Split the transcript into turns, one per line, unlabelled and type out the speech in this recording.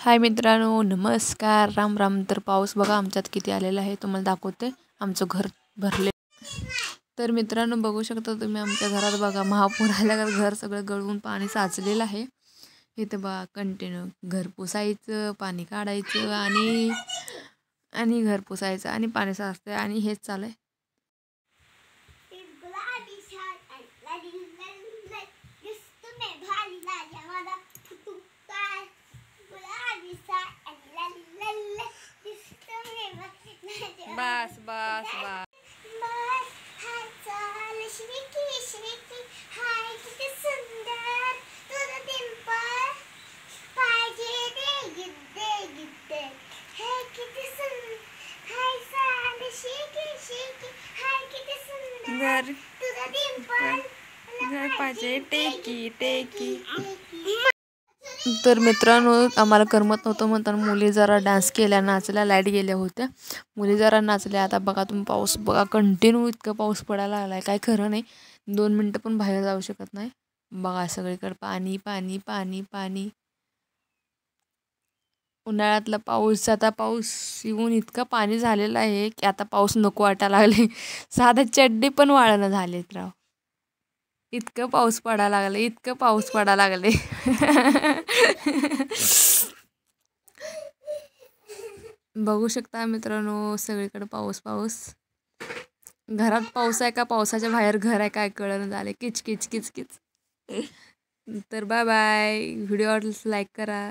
हाय मित्रांनो, नमस्कार, राम राम. तर पाऊस बघा आमच्यात किती आलेला आहे तुम्हाला दाखवते. आमचं घर भरले. तर मित्रांनो बघू शकता तुम्ही आमच्या घरात बघा महापूर आल्यावर घर सगळं गळून पाणी साचलेलं आहे. इथे बघा कंटिन्यू घर पुसायचं, पाणी काढायचं आणि आणि घर पुसायचं आणि पाणी साचते आणि हेच चालू आहे. बस बस बस घर घर पाहिजे टेकी टेकी. तर मित्रांनो आम्हाला करमत नव्हतं म्हणताना मुली जरा डान्स केल्या, नाचल्या, लाईट गेल्या होत्या, मुली जरा नाचल्या. आता बघा तुम्ही पाऊस बघा कंटिन्यू इतकं पाऊस पडायला लागलाय काय खरं नाही. 2 मिनटं पण बाहेर जाऊ शकत नाही. बघा सगळीकडे पाणी पाणी पाणी पाणी. उन्हाळ्यातला पाऊस आता पाऊस येऊन इतकं पाणी झालेलं आहे की आता पाऊस नको वाटायला लागले. साधं चड्डी पण वाळणं झालेत राव. इतकं पाऊस पडायला लागले, इतकं पाऊस पडायला लागले. बघू शकता मित्रांनो सगळीकडे पाऊस पाऊस. घरात पाऊस आहे का पावसाच्या बाहेर घर आहे काय कळलं झाले. किच किच किच किच. तर बाय बाय. व्हिडिओ आवडल्यास लाईक करा.